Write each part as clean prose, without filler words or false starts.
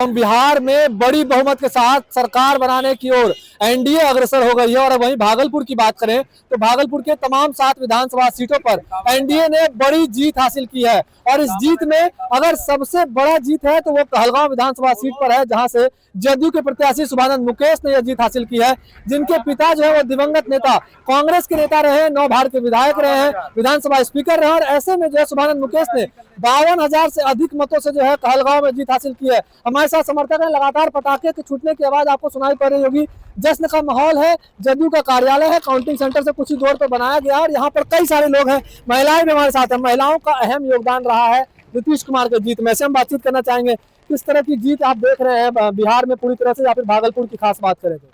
हम बिहार में बड़ी बहुमत के साथ सरकार बनाने की ओर एनडीए अग्रसर हो गई है। और वहीं भागलपुर की बात करें तो भागलपुर के तमाम 7 विधानसभा सीटों पर एनडीए ने बड़ी जीत हासिल की है। और इस जीत में अगर सबसे बड़ा जीत है तो वो कहलगांव विधानसभा सीट पर है, जहां से जदयू के प्रत्याशी शुभानंद मुकेश ने यह जीत हासिल की है, जिनके पिता जो है वो दिवंगत नेता कांग्रेस के नेता रहे, 9 बार के विधायक रहे हैं, विधानसभा स्पीकर रहे। और ऐसे में जो है शुभानंद मुकेश ने 52,000 से अधिक मतों से जो है कहलगांव में जीत हासिल की है। हमारे साथ समर्थक है, लगातार पटाखे के छूटने की आवाज आपको सुनाई पड़ रही होगी। जश्न का माहौल है, जदयू का कार्यालय है, काउंटिंग सेंटर से कुछ ही दूर पर बनाया गया और यहाँ पर कई सारे लोग हैं, महिलाएं भी हमारे साथ हैं। महिलाओं का अहम योगदान रहा है नीतीश कुमार के जीत में। से हम बातचीत करना चाहेंगे, किस तरह की जीत आप देख रहे हैं बिहार में पूरी तरह से, या फिर भागलपुर की खास बात करें तो?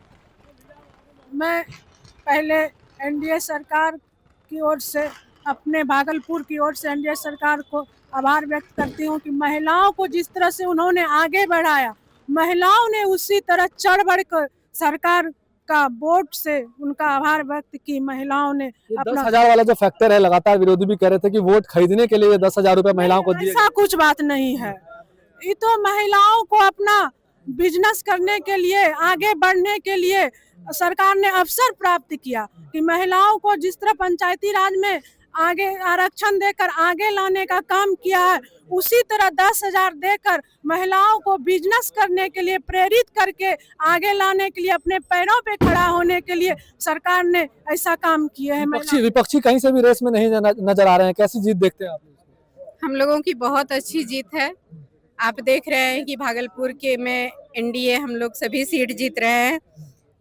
मैं पहले एनडीए सरकार की ओर से, अपने भागलपुर की ओर से एनडीए सरकार को आभार व्यक्त करती हूँ कि महिलाओं को जिस तरह से उन्होंने आगे बढ़ाया, महिलाओं ने उसी तरह चढ़ बढ़ कर सरकार का वोट से उनका आभार व्यक्त की। महिलाओं ने 10,000 वाला जो फैक्टर है, लगातार विरोधी भी कह रहे थे कि वोट खरीदने के लिए 10,000 रुपए महिलाओं को दिए। ऐसा कुछ बात नहीं है। ये तो महिलाओं को अपना बिजनेस करने के लिए, आगे बढ़ने के लिए सरकार ने अवसर प्राप्त किया कि महिलाओं को जिस तरह पंचायती राज में आगे आरक्षण देकर आगे लाने का काम किया है, उसी तरह 10,000 देकर महिलाओं को बिजनेस करने के लिए प्रेरित करके आगे लाने के लिए, अपने पैरों पे खड़ा होने के लिए सरकार ने ऐसा काम किया है। विपक्षी कहीं से भी रेस में नहीं नजर आ रहे हैं, कैसी जीत देखते हैं आप? हम लोगों की बहुत अच्छी जीत है। आप देख रहे हैं कि भागलपुर के में एनडीए हम लोग सभी सीट जीत रहे हैं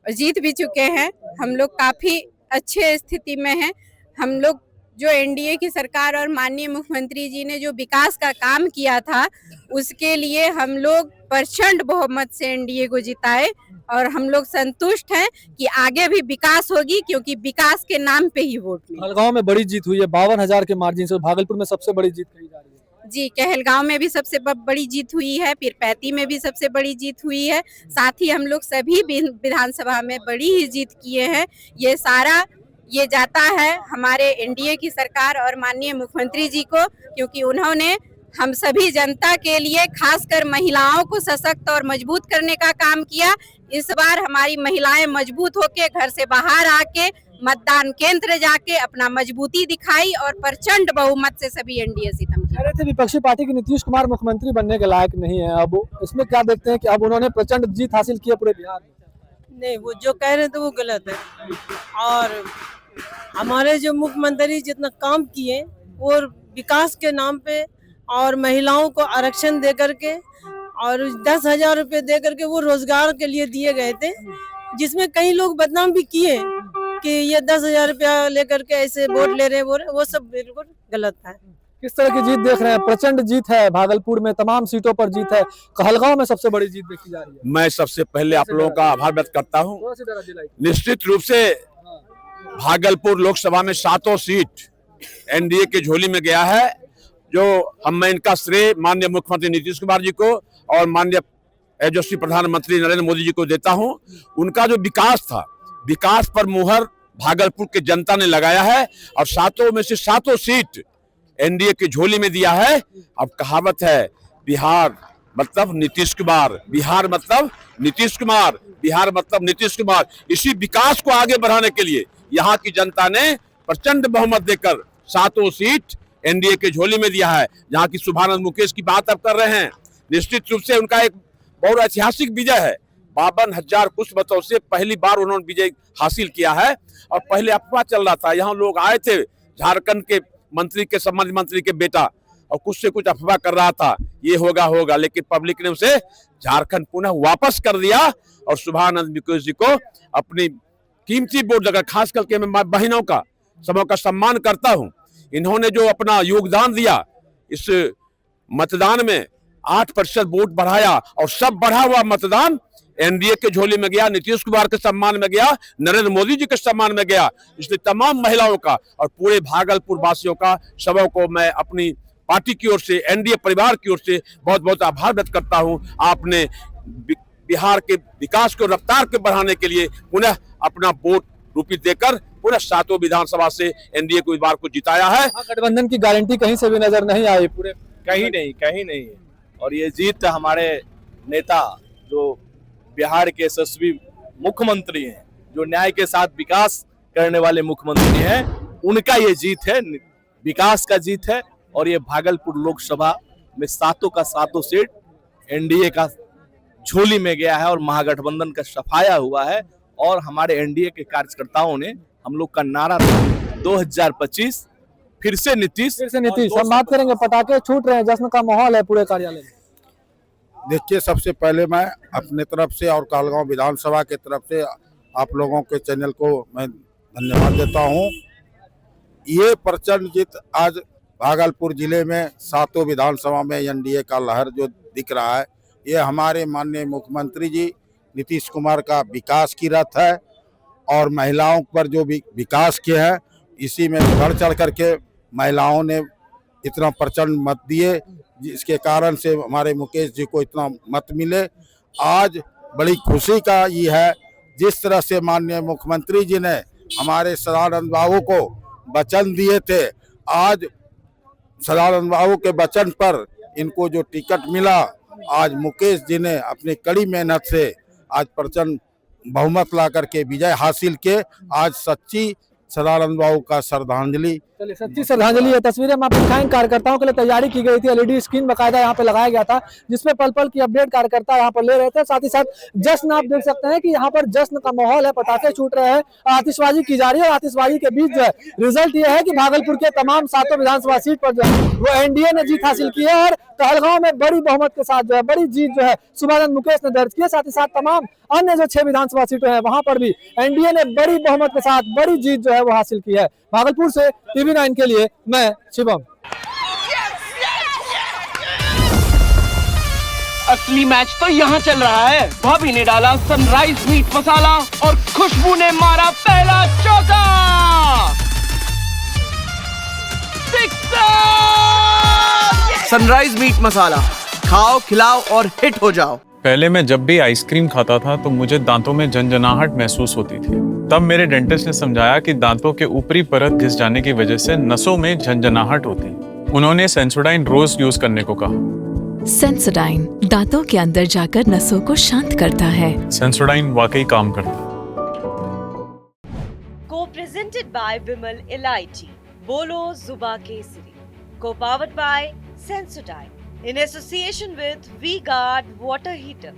और जीत भी चुके हैं। हम लोग काफी अच्छे स्थिति में हैं। हम लोग जो एनडीए की सरकार और माननीय मुख्यमंत्री जी ने जो विकास का काम किया था, उसके लिए हम लोग प्रचंड बहुमत से एनडीए को जिताए और हम लोग संतुष्ट हैं कि आगे भी विकास होगी, क्योंकि विकास के नाम पे ही वोट मिला। कहलगांव में बड़ी जीत हुई है 52,000 के मार्जिन से, भागलपुर में सबसे बड़ी जीत कही जा रही है। जी, कहलगांव में भी सबसे बड़ी जीत हुई है, पीरपैंती में भी सबसे बड़ी जीत हुई है। साथ ही हम लोग सभी विधानसभा में बड़ी ही जीत किए हैं। ये सारा ये जाता है हमारे एनडीए की सरकार और माननीय मुख्यमंत्री जी को, क्योंकि उन्होंने हम सभी जनता के लिए खासकर महिलाओं को सशक्त और मजबूत करने का काम किया। इस बार हमारी महिलाएं मजबूत होके घर से बाहर आके मतदान केंद्र जाके अपना मजबूती दिखाई और प्रचंड बहुमत से सभी एनडीए सीट हम कह रहे थे विपक्षी पार्टी की नीतीश कुमार मुख्यमंत्री बनने के लायक नहीं है। अब इसमें क्या देखते हैं कि अब उन्होंने प्रचंड जीत हासिल की है पूरे बिहार में? नहीं, वो जो कह रहे थे वो गलत है। और हमारे जो मुख्यमंत्री जितना काम किए वो विकास के नाम पे और महिलाओं को आरक्षण दे करके और 10,000 रुपये दे करके वो रोजगार के लिए दिए गए थे, जिसमें कई लोग बदनाम भी किए कि ये 10,000 रुपया लेकर के ऐसे वोट ले रहे हैं, वो सब बिल्कुल गलत है। किस तरह की जीत देख रहे हैं? प्रचंड जीत है, भागलपुर में तमाम सीटों पर जीत है, कहलगांव में सबसे बड़ी जीत देखी जा रही है। मैं सबसे पहले आप लोगों का आभार व्यक्त करता हूँ। निश्चित रूप से भागलपुर लोकसभा में 7 सीट एनडीए के झोली में गया है, जो मैं इनका श्रेय माननीय मुख्यमंत्री नीतीश कुमार जी को और माननीय यशस्वी प्रधानमंत्री नरेंद्र मोदी जी को देता हूं। उनका जो विकास था, विकास पर मुहर भागलपुर के जनता ने लगाया है और 7 में से 7 सीट एनडीए के झोली में दिया है। अब कहावत है, बिहार मतलब नीतीश कुमार, बिहार मतलब नीतीश कुमार, बिहार मतलब नीतीश कुमार। इसी विकास को आगे बढ़ाने के लिए यहाँ की जनता ने प्रचंड बहुमत देकर 7 सीट एनडीए के झोली में दिया है। जहाँ की शुभानंद मुकेश की बात अब कर रहे हैं, निश्चित रूप से उनका एक बहुत ऐतिहासिक विजय है। 52,000 कुछ मतों से पहली बार उन्होंने विजय हासिल किया है। और पहले अफवाह चल रहा था, यहाँ लोग आए थे, झारखंड के मंत्री के संबंधित मंत्री के बेटा, और कुछ से कुछ अफवाह कर रहा था ये होगा, लेकिन पब्लिक ने उसे झारखंड पुनः वापस कर दिया और शुभानंद मुकेश जी को अपनी कीमती वोट देकर, खास करके मैं बहनों का सबों का सम्मान करता हूं। इन्होंने जो अपना योगदान दिया, इस मतदान में 8% वोट बढ़ाया और सब बढ़ा हुआ मतदान एनडीए के झोली में गया, नीतीश कुमार के सम्मान में गया, नरेंद्र मोदी जी के सम्मान में गया। इसलिए तमाम महिलाओं का और पूरे भागलपुर वासियों का, सबों को मैं अपनी पार्टी की ओर से, एनडीए परिवार की ओर से बहुत बहुत आभार व्यक्त करता हूं। आपने बिहार के विकास को रफ्तार के बढ़ाने के लिए पुनः अपना वोट रूपी देकर पुनः 7 विधानसभा से एनडीए को इस बार को जिताया है। गठबंधन की गारंटी कहीं से भी नजर नहीं आई, पूरे कहीं नहीं है। और ये जीत हमारे नेता, जो बिहार के यशस्वी मुख्यमंत्री हैं, जो न्याय के साथ विकास करने वाले मुख्यमंत्री हैं, उनका ये जीत है, विकास का जीत है। और ये भागलपुर लोकसभा में सातों का सातों सीट एनडीए का झोली में गया है और महागठबंधन का सफाया हुआ है। और हमारे एनडीए के कार्यकर्ताओं ने, हम लोग का नारा था 2025 फिर से नीतीश। हम बात करेंगे, पटाखे छूट रहे हैं, जश्न का माहौल है पूरे कार्यालय में। देखिए, सबसे पहले मैं अपने तरफ से और कहलगांव विधानसभा के तरफ से आप लोगों के चैनल को मैं धन्यवाद देता हूं। ये प्रचंड जीत आज भागलपुर जिले में सातों विधानसभा में एनडीए का लहर जो दिख रहा है, ये हमारे माननीय मुख्यमंत्री जी नीतीश कुमार का विकास की रथ है। और महिलाओं पर जो भी विकास किया है, इसी में बढ़ चढ़ करके महिलाओं ने इतना प्रचंड मत दिए, जिसके कारण से हमारे मुकेश जी को इतना मत मिले। आज बड़ी खुशी का ये है, जिस तरह से माननीय मुख्यमंत्री जी ने हमारे सदानंद बाबू को वचन दिए थे, आज सदानंद बाबू के वचन पर इनको जो टिकट मिला, आज मुकेश जी ने अपनी कड़ी मेहनत से आज प्रचंड बहुमत ला करके विजय हासिल के। आज सच्ची सदानंद बाबू का श्रद्धांजलि, चलिए, सच्ची श्रद्धांजलि है। तस्वीरें हम आपको दिखाएंगे, कार्यकर्ताओं के लिए तैयारी की गई थी, एलईडी स्क्रीन बकायदा यहाँ पे लगाया गया था, जिसमें पल पल की अपडेट कार्यकर्ता यहाँ पर ले रहे थे। साथ ही साथ जश्न आप देख सकते हैं कि यहाँ पर जश्न का माहौल है, पटाखे छूट रहे हैं, आतिशबाजी की जा रही है। और आतिशबाजी के बीच जो है रिजल्ट ये है कि भागलपुर के तमाम सातों विधानसभा सीट पर जो है वो एनडीए ने जीत हासिल की है। और कहलगांव में बड़ी बहुमत के साथ जो है बड़ी जीत जो है शुभानंद मुकेश ने दर्ज की है। साथ ही साथ तमाम अन्य जो 6 विधानसभा सीटें हैं, वहां पर भी एनडीए ने बड़ी बहुमत के साथ बड़ी जीत जो है वो हासिल की है। भागलपुर से TV9 के लिए मैं शिवम। असली मैच तो यहाँ चल रहा है। भाभी ने डाला सनराइज मीट मसाला और खुशबू ने मारा पहला चौका। सनराइज मीट मसाला, खाओ खिलाओ और हिट हो जाओ। पहले मैं जब भी आइसक्रीम खाता था तो मुझे दांतों में झंझनाहट महसूस होती थी। तब मेरे डेंटिस्ट ने समझाया कि दांतों के ऊपरी परत घिस जाने की वजह से नसों में झंझनाहट होती है। उन्होंने सेंसोडाइन रोज यूज करने को कहा। सेंसोडाइन दांतों के अंदर जाकर नसों को शांत करता है। सेंसोडाइन वाकई काम करता है। को प्रेजेंटेड बाय विमल इलायची, बोलो जुबा केसरी। को powered by Sensodyne in association with V-Guard water heater.